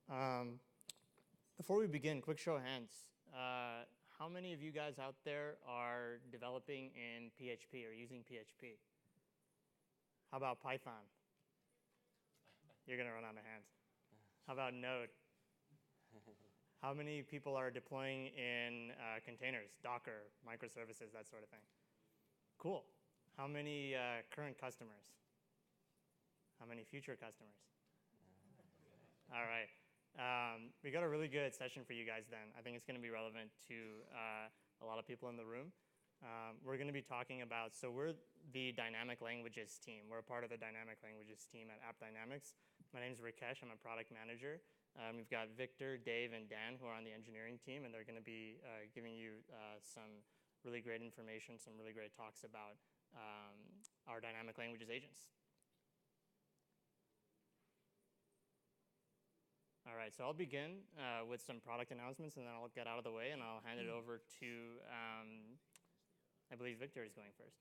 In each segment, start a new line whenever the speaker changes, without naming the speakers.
Before we begin, quick show of hands. How many of you guys out there are developing in PHP or using PHP? How about Python? You're going to run out of hands. How about Node? How many people are deploying in containers, Docker, microservices, that sort of thing? Cool. How many current customers? How many future customers? All right. We got a really good session for you guys then. I think it's going to be relevant to a lot of people in the room. We're going to be talking about, so we're the dynamic languages team. We're a part of the dynamic languages team at AppDynamics. My name is Rakesh. I'm a product manager. We've got Victor, Dave, and Dan who are on the engineering team, and they're going to be giving you some really great information, some really great talks about our dynamic languages agents. All right, so I'll begin with some product announcements, and then I'll get out of the way, and I'll hand it over to, I believe Victor is going first.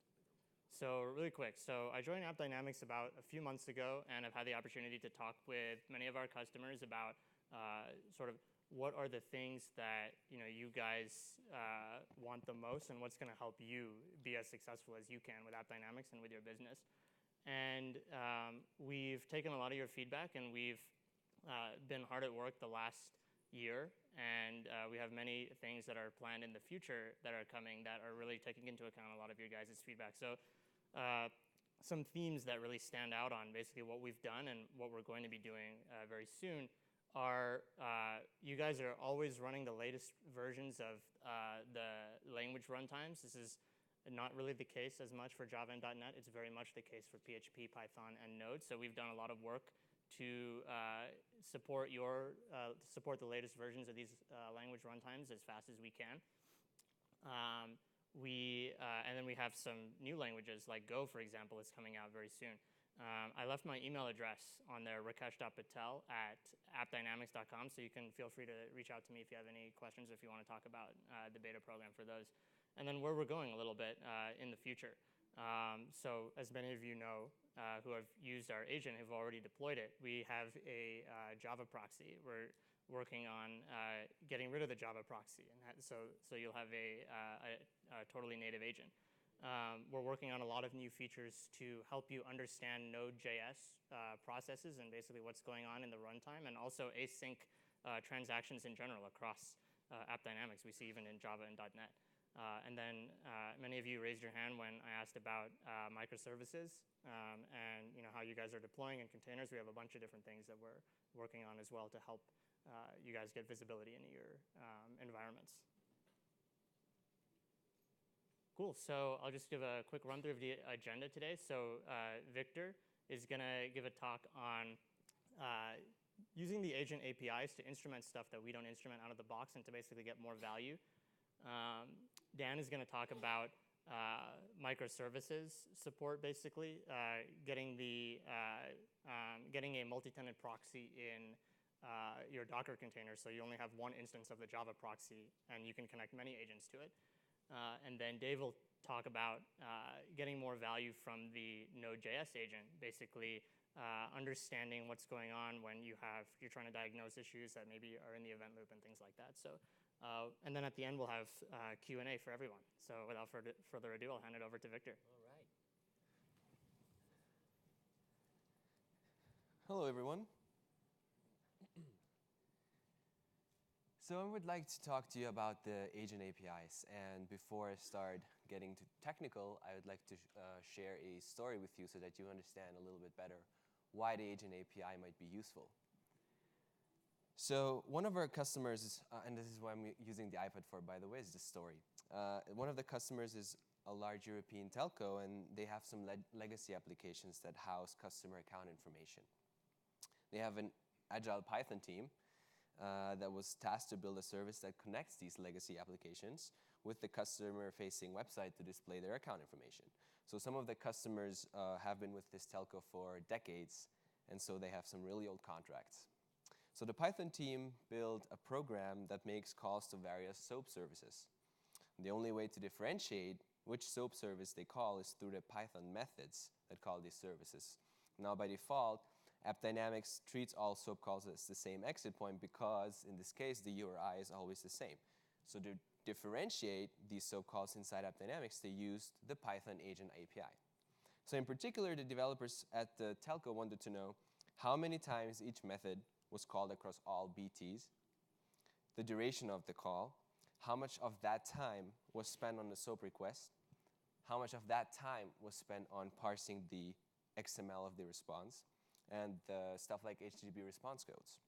So really quick, so I joined AppDynamics about a few months ago, and I've had the opportunity to talk with many of our customers about sort of what are the things that you guys want the most, and what's going to help you be as successful as you can with AppDynamics and with your business. And we've taken a lot of your feedback, and we've been hard at work the last year, and we have many things that are planned in the future that are coming that are really taking into account a lot of your guys' feedback. So some themes that really stand out on basically what we've done and what we're going to be doing very soon are you guys are always running the latest versions of the language runtimes. This is not really the case as much for Java and .NET. It's very much the case for PHP, Python, and Node. So we've done a lot of work to support the latest versions of these language runtimes as fast as we can. And then we have some new languages like Go, for example, is coming out very soon. I left my email address on there, rakesh.patel@appdynamics.com, so you can feel free to reach out to me if you have any questions or if you want to talk about the beta program for those. And then where we're going a little bit in the future. So as many of you know, who have used our agent, who've already deployed it, we have a Java proxy. We're working on getting rid of the Java proxy, and so you'll have a totally native agent. We're working on a lot of new features to help you understand Node.js processes and basically what's going on in the runtime, and also async transactions in general across AppDynamics. We see even in Java and .NET. And then many of you raised your hand when I asked about microservices and how you guys are deploying in containers. We have a bunch of different things that we're working on as well to help you guys get visibility into your environments. Cool, so I'll just give a quick run through of the agenda today. So Victor is going to give a talk on using the agent APIs to instrument stuff that we don't instrument out of the box and to basically get more value. Dan is going to talk about microservices support, basically, getting a multi-tenant proxy in your Docker container, so you only have one instance of the Java proxy, and you can connect many agents to it. And then Dave will talk about getting more value from the Node.js agent, basically understanding what's going on when you're trying to diagnose issues that maybe are in the event loop and things like that. So. And then at the end, we'll have Q&A for everyone. So without further ado, I'll hand it over to Victor.
All right. Hello, everyone. So I would like to talk to you about the agent APIs. And before I start getting too technical, I would like to share a story with you so that you understand a little bit better why the agent API might be useful. So one of our customers, and this is what I'm using the iPad for, by the way, is this story. One of the customers is a large European telco, and they have some legacy applications that house customer account information. They have an agile Python team that was tasked to build a service that connects these legacy applications with the customer-facing website to display their account information. So some of the customers have been with this telco for decades, and so they have some really old contracts. So the Python team built a program that makes calls to various SOAP services. The only way to differentiate which SOAP service they call is through the Python methods that call these services. Now, by default, AppDynamics treats all SOAP calls as the same exit point because, in this case, the URI is always the same. So to differentiate these SOAP calls inside AppDynamics, they used the Python agent API. So in particular, the developers at the telco wanted to know how many times each method was called across all BTs, the duration of the call, how much of that time was spent on the SOAP request, how much of that time was spent on parsing the XML of the response, and the stuff like HTTP response codes.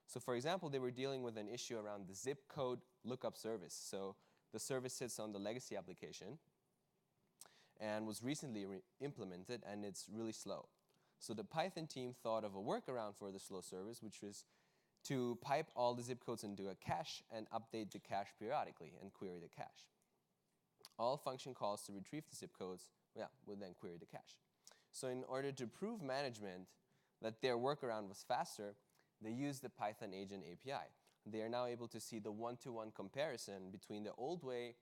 So for example, they were dealing with an issue around the zip code lookup service. So the service sits on the legacy application and was recently implemented, and it's really slow. So the Python team thought of a workaround for the slow service, which was to pipe all the zip codes into a cache and update the cache periodically and query the cache. All function calls to retrieve the zip codes would then query the cache. So in order to prove management that their workaround was faster, they used the Python agent API. They are now able to see the one-to-one comparison between the old way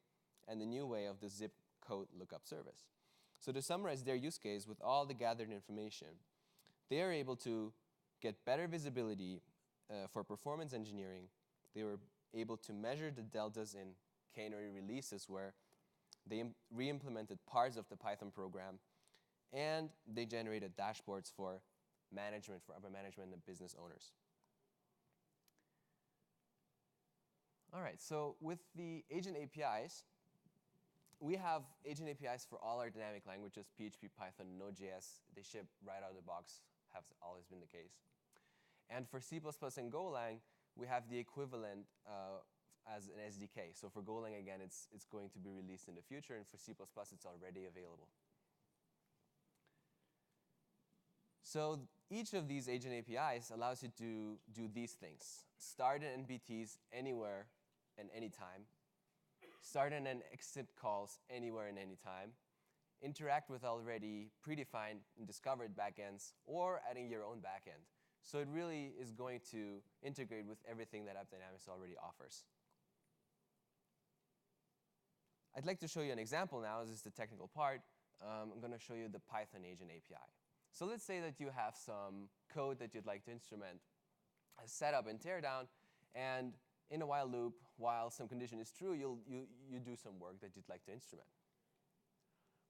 and the new way of the zip code lookup service. So to summarize their use case with all the gathered information, they are able to get better visibility for performance engineering. They were able to measure the deltas in canary releases where they re-implemented parts of the Python program, and they generated dashboards for management, for upper management and business owners. All right, so with the agent APIs, we have agent APIs for all our dynamic languages, PHP, Python, Node.js. They ship right out of the box, has always been the case. And for C++ and Golang, we have the equivalent as an SDK. So for Golang, again, it's going to be released in the future, and for C++, it's already available. So each of these agent APIs allows you to do these things. Start and end BTs anywhere and anytime. Start and end exit calls anywhere and anytime. Interact with already predefined and discovered backends, or adding your own backend. So it really is going to integrate with everything that AppDynamics already offers. I'd like to show you an example now. This is the technical part. I'm going to show you the Python agent API. So let's say that you have some code that you'd like to instrument a setup and teardown, and in a while loop, while some condition is true, you do some work that you'd like to instrument.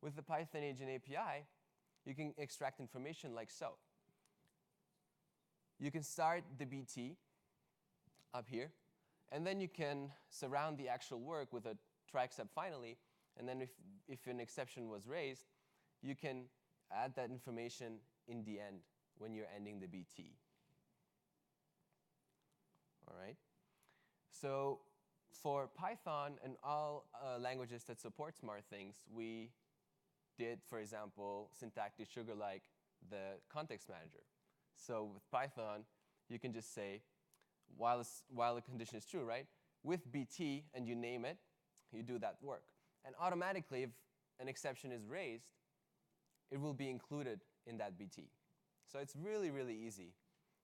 With the Python agent API, you can extract information like so. You can start the BT up here, and then you can surround the actual work with a try except finally, and then if an exception was raised, you can add that information in the end when you're ending the BT. All right. So for Python and all languages that support smart things, we did, for example, syntactic sugar like the context manager. So with Python, you can just say, while the condition is true, right? With BT, and you name it, you do that work. And automatically, if an exception is raised, it will be included in that BT. So it's really, really easy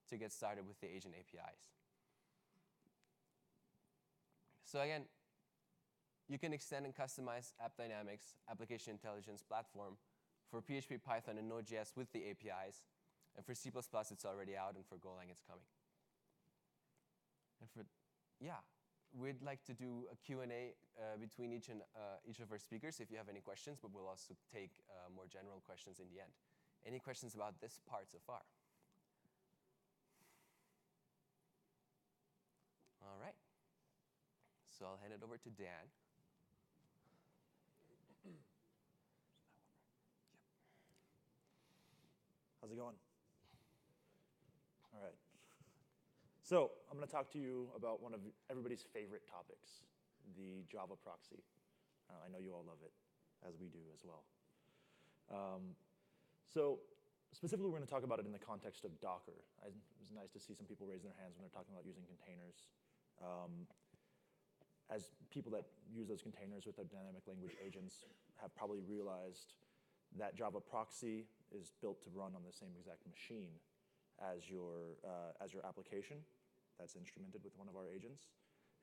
to get started with the agent APIs. So again, you can extend and customize AppDynamics application intelligence platform for PHP, Python, and Node.js with the APIs. And for C++, it's already out, and for Golang, it's coming. And for, we'd like to do a Q&A between each of our speakers if you have any questions, but we'll also take more general questions in the end. Any questions about this part so far? All right. So I'll hand it over to Dan.
How's it going? All right. So I'm going to talk to you about one of everybody's favorite topics, the Java proxy. I know you all love it, as we do as well. So specifically, we're going to talk about it in the context of Docker. It was nice to see some people raise their hands when they're talking about using containers. As people that use those containers with their dynamic language agents have probably realized that Java proxy is built to run on the same exact machine as your application that's instrumented with one of our agents.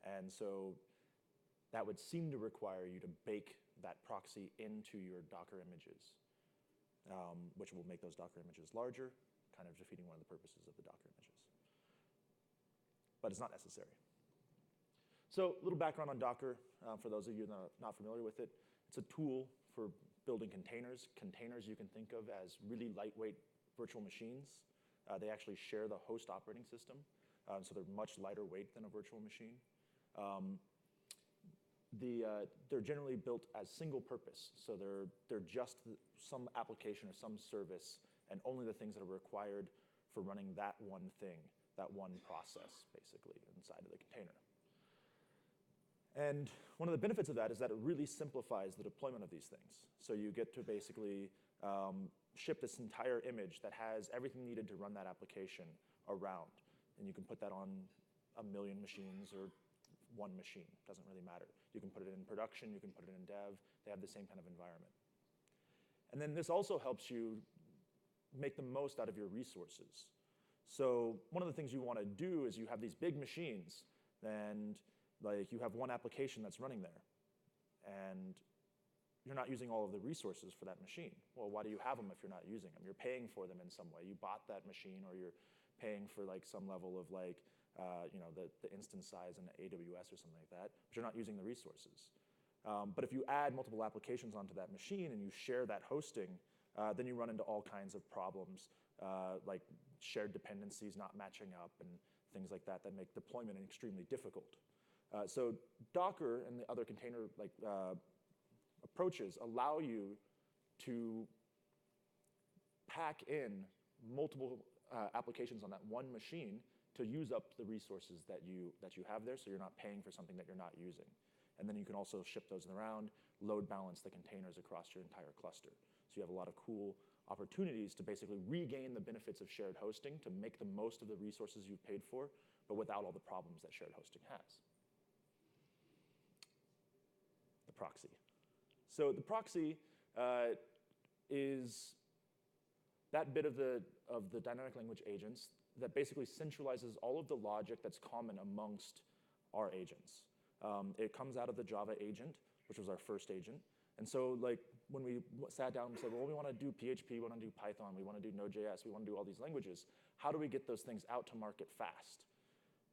And so that would seem to require you to bake that proxy into your Docker images, which will make those Docker images larger, kind of defeating one of the purposes of the Docker images. But it's not necessary. So a little background on Docker, for those of you that are not familiar with it. It's a tool for building containers. Containers you can think of as really lightweight virtual machines. They actually share the host operating system, so they're much lighter weight than a virtual machine. They're generally built as single purpose, so they're just some application or some service, and only the things that are required for running that one thing, that one process, basically, inside of the container. And one of the benefits of that is that it really simplifies the deployment of these things. So you get to basically ship this entire image that has everything needed to run that application around. And you can put that on 1 million machines or one machine, doesn't really matter. You can put it in production, you can put it in dev, they have the same kind of environment. And then this also helps you make the most out of your resources. So one of the things you want to do is you have these big machines, and like you have one application that's running there, and you're not using all of the resources for that machine. Well, why do you have them if you're not using them? You're paying for them in some way. You bought that machine, or you're paying for like some level of like the instance size in AWS or something like that, but you're not using the resources. But if you add multiple applications onto that machine and you share that hosting, then you run into all kinds of problems, like shared dependencies not matching up and things like that make deployment extremely difficult. So Docker and the other container approaches allow you to pack in multiple applications on that one machine to use up the resources that you have there, so you're not paying for something that you're not using. And then you can also ship those around, load balance the containers across your entire cluster. So you have a lot of cool opportunities to basically regain the benefits of shared hosting, to make the most of the resources you've paid for, but without all the problems that shared hosting has. The proxy. So the proxy is that bit of the dynamic language agents that basically centralizes all of the logic that's common amongst our agents. It comes out of the Java agent, which was our first agent. And so like when we sat down and said, well, we want to do PHP, we want to do Python, we want to do Node.js, we want to do all these languages, how do we get those things out to market fast?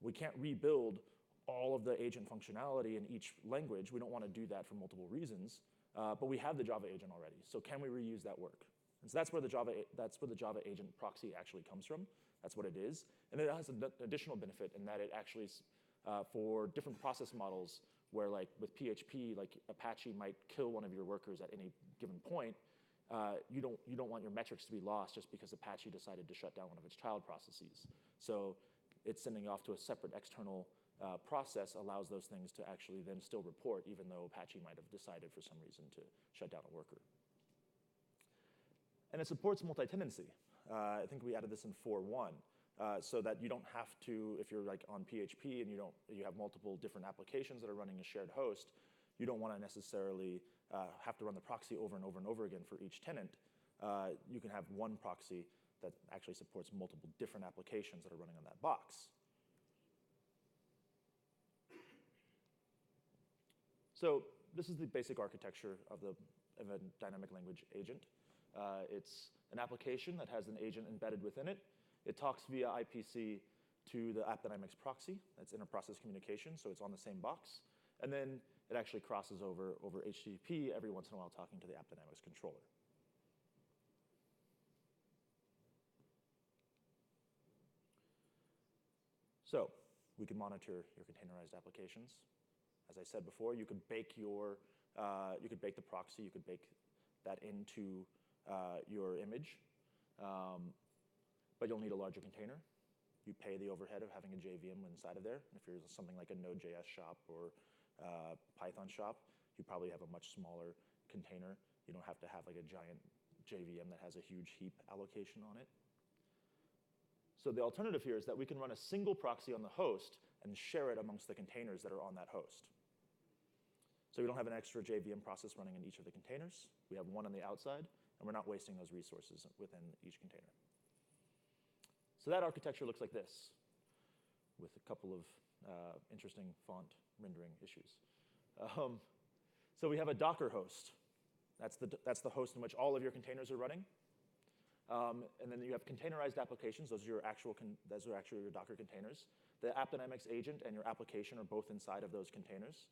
We can't rebuild all of the agent functionality in each language. We don't want to do that for multiple reasons, but we have the Java agent already. So can we reuse that work? And so that's where the Java agent proxy actually comes from. That's what it is. And it has an additional benefit in that it actually, for different process models, where like with PHP, like Apache might kill one of your workers at any given point, you don't want your metrics to be lost just because Apache decided to shut down one of its child processes. So it's sending off to a separate external process allows those things to actually then still report, even though Apache might have decided for some reason to shut down a worker. And it supports multi-tenancy. I think we added this in 4.1, so that you don't have to, if you're like on PHP and you have multiple different applications that are running a shared host, you don't want to necessarily have to run the proxy over and over and over again for each tenant. You can have one proxy that actually supports multiple different applications that are running on that box. So this is the basic architecture of a dynamic language agent. It's an application that has an agent embedded within it. It talks via IPC to the AppDynamics proxy. That's inter-process communication, so it's on the same box. And then it actually crosses over HTTP every once in a while talking to the AppDynamics controller. So we can monitor your containerized applications. As I said before, you could bake the proxy, you could bake that into your image, but you'll need a larger container. You pay the overhead of having a JVM inside of there. If you're something like a Node.js shop or Python shop, you probably have a much smaller container. You don't have to have like a giant JVM that has a huge heap allocation on it. So the alternative here is that we can run a single proxy on the host and share it amongst the containers that are on that host. So we don't have an extra JVM process running in each of the containers. We have one on the outside, and we're not wasting those resources within each container. So that architecture looks like this, with a couple of interesting font rendering issues. So we have a Docker host. That's the host in which all of your containers are running. And then you have containerized applications. Those are actually your Docker containers. The AppDynamics agent and your application are both inside of those containers.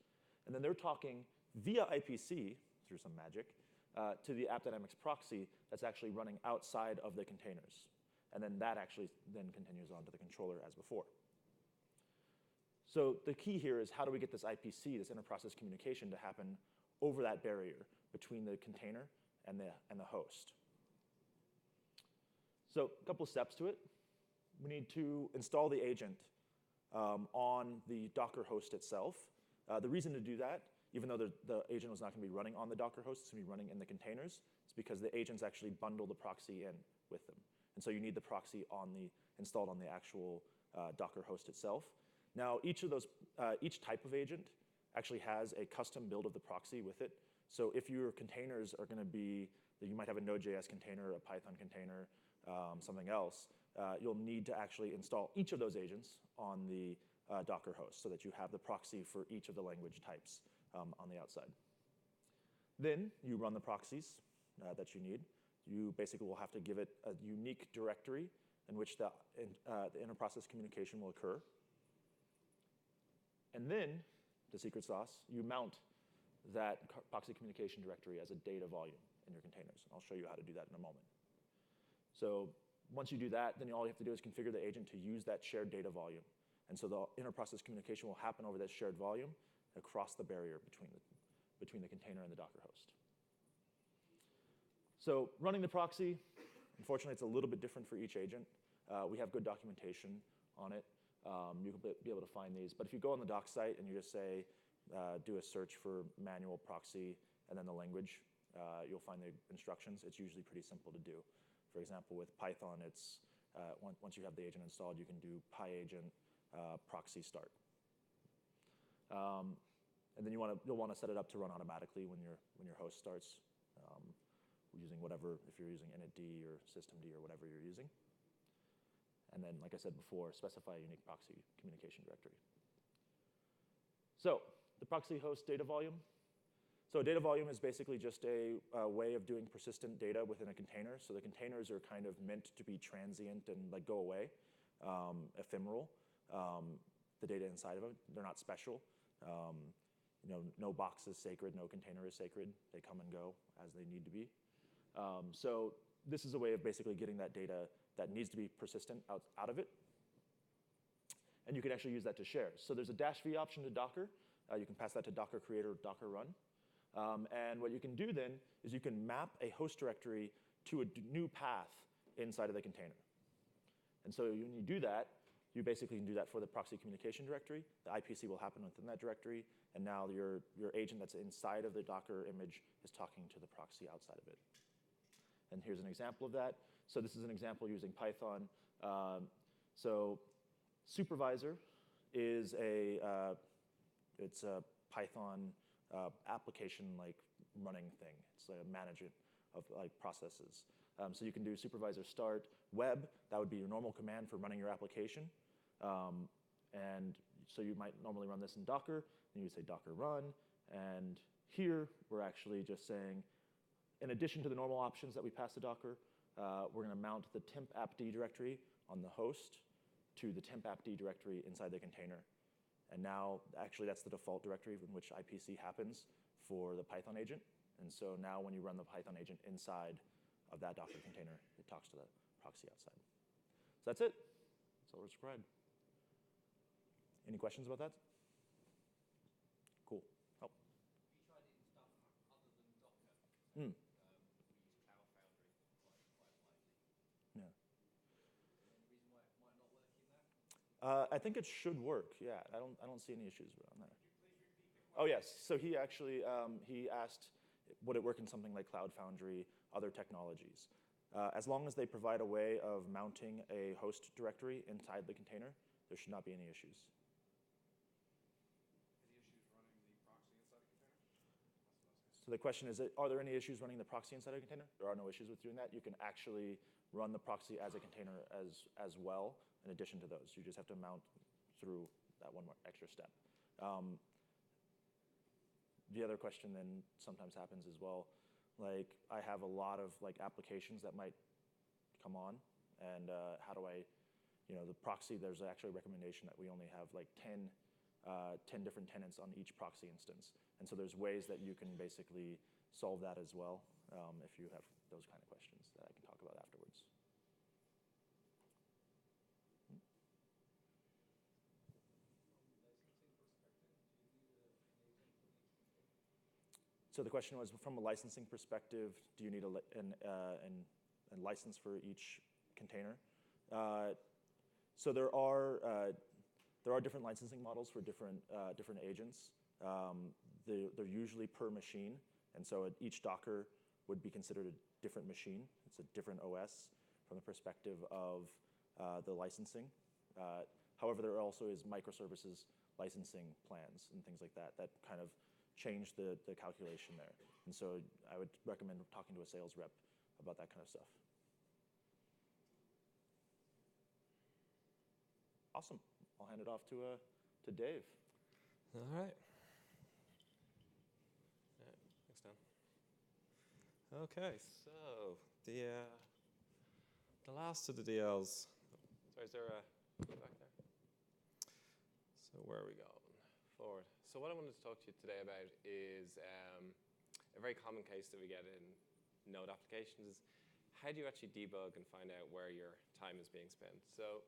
And then they're talking via IPC, through some magic, to the AppDynamics proxy that's actually running outside of the containers. And then that actually then continues on to the controller as before. So the key here is how do we get this IPC, this inter-process communication, to happen over that barrier between the container and the host. So a couple steps to it. We need to install the agent on the Docker host itself. The reason to do that, even though the agent was not going to be running on the Docker host, it's going to be running in the containers, it's because the agents actually bundle the proxy in with them. And so you need the proxy installed on the actual Docker host itself. Now, each type of agent actually has a custom build of the proxy with it. So if your containers are going to be, you might have a Node.js container, a Python container, something else, you'll need to actually install each of those agents on the Docker host so that you have the proxy for each of the language types on the outside. Then you run the proxies that you need. You basically will have to give it a unique directory in which the inter-process communication will occur. And then, the secret sauce, you mount that proxy communication directory as a data volume in your containers. I'll show you how to do that in a moment. So once you do that, then all you have to do is configure the agent to use that shared data volume. And so the inter-process communication will happen over that shared volume across the barrier between the container and the Docker host. So running the proxy, unfortunately, it's a little bit different for each agent. We have good documentation on it. You can be able to find these. But if you go on the doc site and you just say, do a search for manual proxy and then the language, you'll find the instructions. It's usually pretty simple to do. For example, with Python, it's once you have the agent installed, you can do PyAgent proxy start. And then you'll want to set it up to run automatically when your host starts, using whatever, if you're using initd or systemd or whatever you're using. And then, like I said before, specify a unique proxy communication directory. So the proxy host data volume. So a data volume is basically just a way of doing persistent data within a container. So the containers are kind of meant to be transient and like go away, ephemeral. The data inside of them, they're not special. No box is sacred, no container is sacred. They come and go as they need to be. So this is a way of basically getting that data that needs to be persistent out of it. And you can actually use that to share. So there's a -v option to Docker. You can pass that to Docker create or Docker run. And what you can do then is you can map a host directory to a new path inside of the container. And so when you do that, you basically can do that for the proxy communication directory. The IPC will happen within that directory. And now your agent that's inside of the Docker image is talking to the proxy outside of it. And here's an example of that. So this is an example using Python. So supervisor is it's a Python application like running thing. It's a management of like processes. So you can do supervisor start web. That would be your normal command for running your application. And so you might normally run this in Docker. And you would say Docker run. And here we're actually just saying, in addition to the normal options that we pass to Docker, we're going to mount the temp appd directory on the host to the temp appd directory inside the container. And now, actually, that's the default directory in which IPC happens for the Python agent. And so now when you run the Python agent inside of that Docker container, it talks to the proxy outside. So that's it. That's all described. Any questions about that? Cool. Oh.
We tried it in stuff other than Docker.
Hmm.
We use Cloud Foundry quite widely.
Yeah.
Any reason why it might not work in that?
I think it should work. Yeah, I don't see any issues on that.
Could you please repeat the question?
Oh yes. So he actually he asked, would it work in something like Cloud Foundry, other technologies? As long as they provide a way of mounting a host directory inside the container, there should not be any issues. So the question is, are there any issues running the proxy inside a container? There are no issues with doing that. You can actually run the proxy as a container as well, in addition to those. You just have to mount through that one more extra step. The other question then sometimes happens as well, like I have a lot of like applications that might come on, and how do I, the proxy, there's actually a recommendation that we only have like 10 different tenants on each proxy instance. And so there's ways that you can basically solve that as well if you have those kind of questions that I can talk about afterwards. So the question was, from a licensing perspective, do you need a license for each container? So there are different licensing models for different agents. They're usually per machine, and so each Docker would be considered a different machine. It's a different OS from the perspective of the licensing. However, there also is microservices licensing plans and things like that that kind of change the calculation there. And so I would recommend talking to a sales rep about that kind of stuff. Awesome. I'll hand it off to Dave.
All right. Thanks, Dan. Okay, so the last of the DLs. Sorry, is there a back there? So where are we going? Forward. So what I wanted to talk to you today about is a very common case that we get in Node applications is how do you actually debug and find out where your time is being spent? So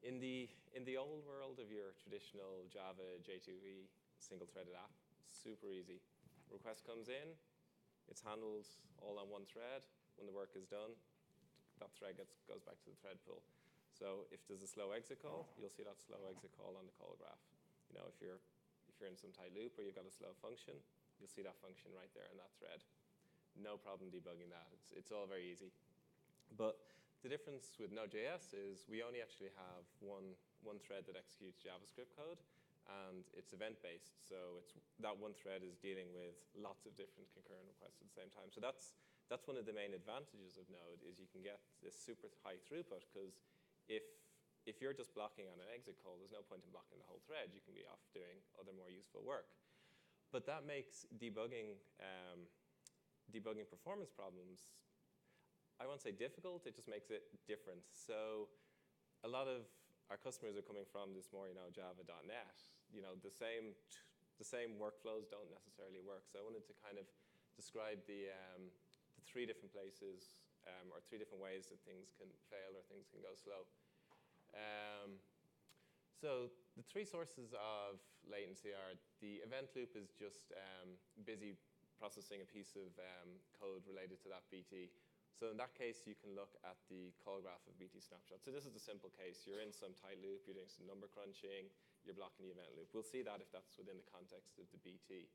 in the old world of your traditional Java J2E single-threaded app, super easy. Request comes in, it's handled all on one thread. When the work is done, that thread goes back to the thread pool. So if there's a slow exit call, you'll see that slow exit call on the call graph. If you're in some tight loop or you've got a slow function, you'll see that function right there in that thread. No problem debugging that. It's all very easy. But the difference with Node.js is we only actually have one thread that executes JavaScript code, and it's event-based. So that one thread is dealing with lots of different concurrent requests at the same time. So that's one of the main advantages of Node is you can get this super high throughput because if you're just blocking on an exit call, there's no point in blocking the whole thread. You can be off doing other more useful work. But that makes debugging performance problems, I won't say difficult, it just makes it different. So a lot of our customers are coming from this more, Java.net. The same workflows don't necessarily work. So I wanted to kind of describe the three different places or three different ways that things can fail or things can go slow. So the three sources of latency are the event loop is just busy processing a piece of code related to that BT. So in that case, you can look at the call graph of BT snapshot. So this is a simple case. You're in some tight loop, you're doing some number crunching, you're blocking the event loop. We'll see that if that's within the context of the BT.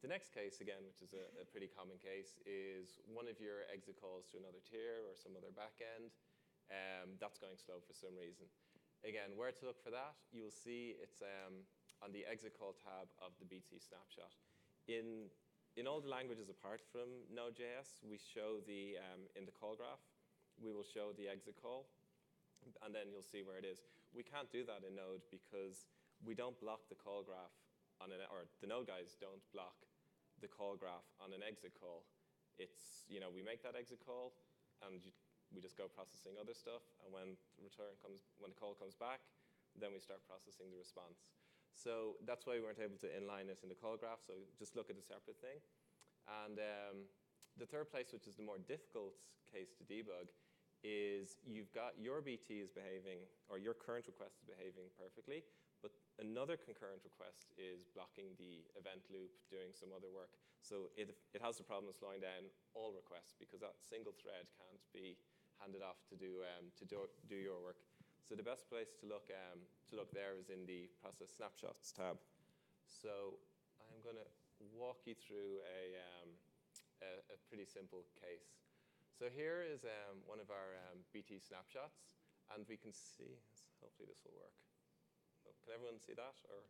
The next case, again, which is a pretty common case, is one of your exit calls to another tier or some other backend. That's going slow for some reason. Again, where to look for that? You'll see it's on the exit call tab of the BT snapshot. In all the languages apart from Node.js, we show in the call graph, we will show the exit call, and then you'll see where it is. We can't do that in Node because we don't block the call graph or the Node guys don't block the call graph on an exit call. It's, we make that exit call, and we just go processing other stuff, and when the call comes back, then we start processing the response. So that's why we weren't able to inline it in the call graph, so just look at a separate thing. And the third place, which is the more difficult case to debug, is you've got your BT is behaving, or your current request is behaving perfectly, but another concurrent request is blocking the event loop, doing some other work. So it has the problem of slowing down all requests because that single thread can't be handed off to do your work. So the best place to look there is in the Process Snapshots tab. So I'm going to walk you through a pretty simple case. So here is one of our BT snapshots, and we can see, hopefully this will work. Oh, can everyone see that? Or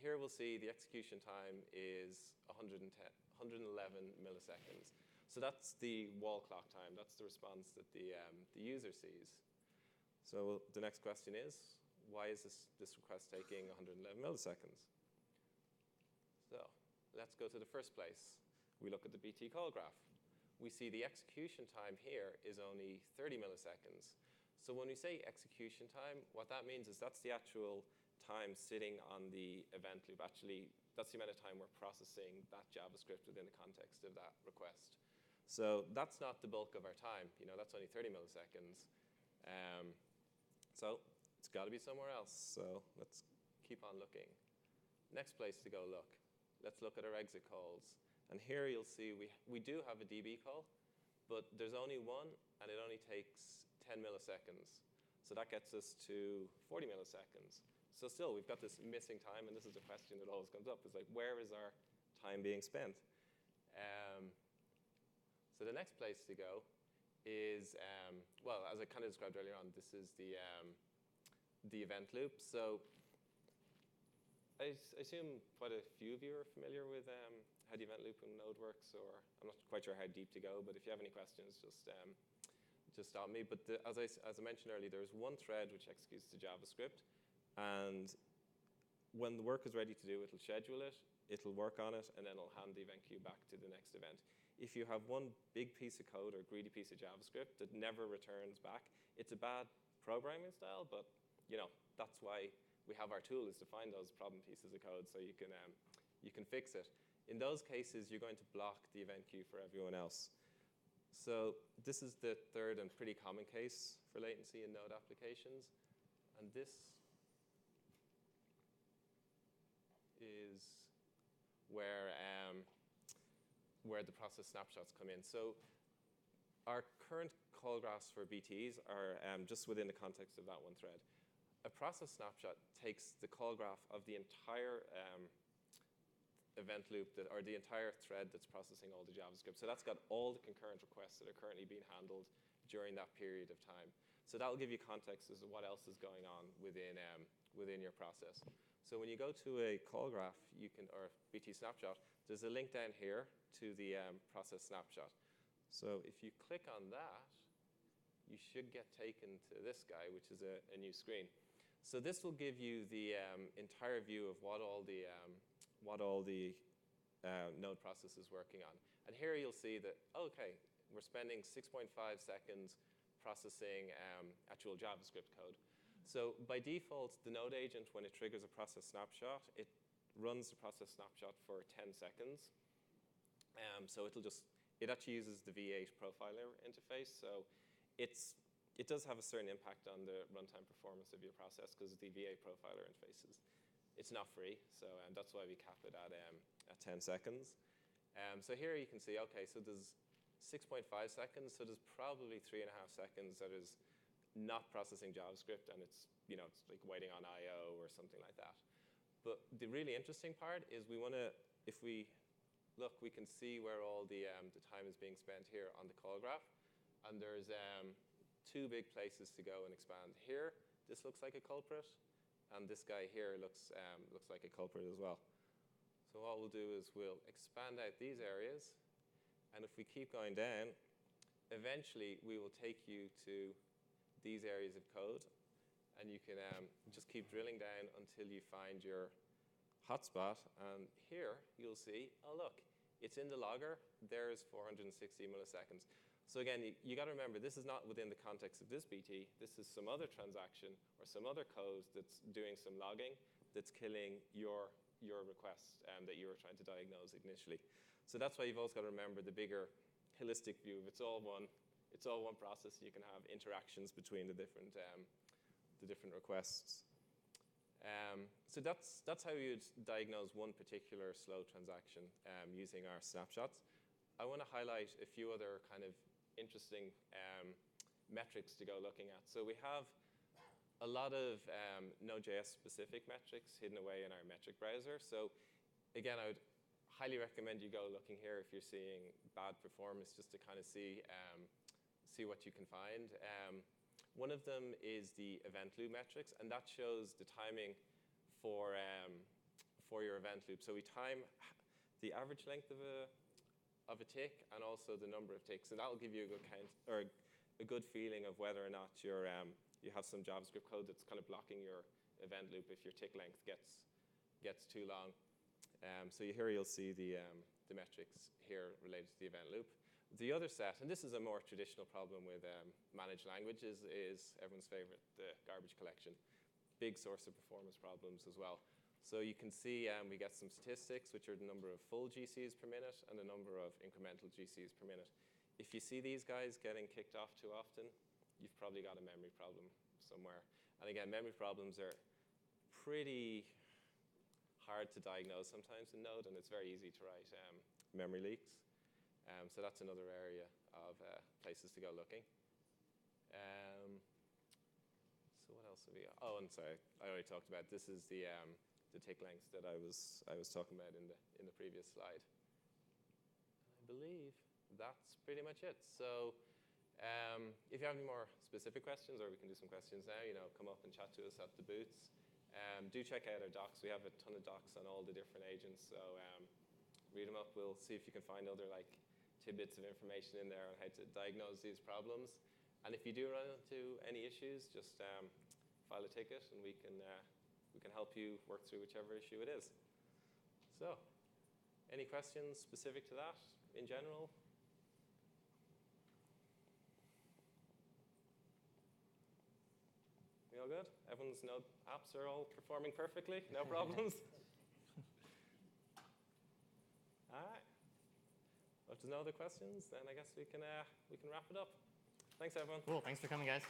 here we'll see the execution time is 111 milliseconds. So that's the wall clock time. That's the response that the user sees. So the next question is, why is this request taking 111 milliseconds? So let's go to the first place. We look at the BT call graph. we see the execution time here is only 30 milliseconds. So when we say execution time, what that means is that's the actual time sitting on the event loop. Actually, that's the amount of time we're processing that JavaScript within the context of that request. So that's not the bulk of our time. That's only 30 milliseconds. So it's got to be somewhere else. So let's keep on looking. Next place to go look. Let's look at our exit calls. And here you'll see we do have a DB call, but there's only one, and it only takes 10 milliseconds. So that gets us to 40 milliseconds. So still, we've got this missing time, and this is a question that always comes up. It's like, where is our time being spent? So the next place to go is, well, as I kind of described earlier on, this is the event loop. So I assume quite a few of you are familiar with how the event loop in Node works, or I'm not quite sure how deep to go, but if you have any questions, just stop me. But as I mentioned earlier, there's one thread which executes the JavaScript, and when the work is ready to do, it'll schedule it, it'll work on it, and then it'll hand the event queue back to the next event. If you have one big piece of code or greedy piece of JavaScript that never returns back, it's a bad programming style, but that's why we have our tool, is to find those problem pieces of code so you can fix it. In those cases, you're going to block the event queue for everyone else. So this is the third and pretty common case for latency in Node applications. And this is where the process snapshots come in. So our current call graphs for BTs are just within the context of that one thread. A process snapshot takes the call graph of the entire event loop, or the entire thread that's processing all the JavaScript. So that's got all the concurrent requests that are currently being handled during that period of time. So that'll give you context as to what else is going on within your process. So when you go to a call graph, or BT snapshot, there's a link down here to the process snapshot. So if you click on that, you should get taken to this guy, which is a new screen. So this will give you the entire view of what all the Node process is working on. And here you'll see that, okay, we're spending 6.5 seconds processing actual JavaScript code. So by default, the Node agent, when it triggers a process snapshot, it runs the process snapshot for 10 seconds. So it actually uses the V8 profiler interface. So it does have a certain impact on the runtime performance of your process, because the V8 profiler interface it's not free. So that's why we cap it at 10 seconds. So here you can see, okay, so there's 6.5 seconds. So there's probably 3.5 seconds that is not processing JavaScript, and it's like waiting on I/O or something like that. But the really interesting part is if we look, we can see where all the time is being spent here on the call graph. And there's two big places to go and expand. Here, this looks like a culprit, and this guy here looks like a culprit as well. So what we'll do is we'll expand out these areas, and if we keep going down, eventually we will take you to these areas of code, and you can just keep drilling down until you find your hotspot. And here you'll see, oh look, it's in the logger. There's 460 milliseconds. So again, you got to remember, this is not within the context of this BT. This is some other transaction or some other code that's doing some logging that's killing your request that you were trying to diagnose initially. So that's why you've always got to remember the bigger holistic view of it's all one process. You can have interactions between the different requests. So that's how you'd diagnose one particular slow transaction using our snapshots. I want to highlight a few other kind of interesting metrics to go looking at. So we have a lot of Node.js specific metrics hidden away in our metric browser. So again, I would highly recommend you go looking here if you're seeing bad performance, just to kind of see what you can find. One of them is the event loop metrics, and that shows the timing for your event loop. So we time the average length of a tick and also the number of ticks, and that will give you a good count or a good feeling of whether or not you have some JavaScript code that's kind of blocking your event loop if your tick length gets too long. So here you'll see the metrics here related to the event loop. The other set, and this is a more traditional problem with managed languages, is everyone's favorite, the garbage collection. Big source of performance problems as well. So you can see we get some statistics, which are the number of full GCs per minute and the number of incremental GCs per minute. If you see these guys getting kicked off too often, you've probably got a memory problem somewhere. And again, memory problems are pretty hard to diagnose sometimes in Node, and it's very easy to write memory leaks. So that's another area of places to go looking. So what else have we got? Oh, and sorry, I already talked about this. Is the tick length that I was talking about in the previous slide. I believe that's pretty much it. So if you have any more specific questions, or we can do some questions now, come up and chat to us at the booths. Do check out our docs. We have a ton of docs on all the different agents. So read them up. We'll see if you can find other tidbits of information in there on how to diagnose these problems. And if you do run into any issues, just file a ticket, and we can help you work through whichever issue it is. So, any questions specific to that in general? We all good? Everyone's Node apps are all performing perfectly? No problems? All right. Well, if there's no other questions, then I guess we can wrap it up. Thanks, everyone.
Cool. Thanks for coming, guys.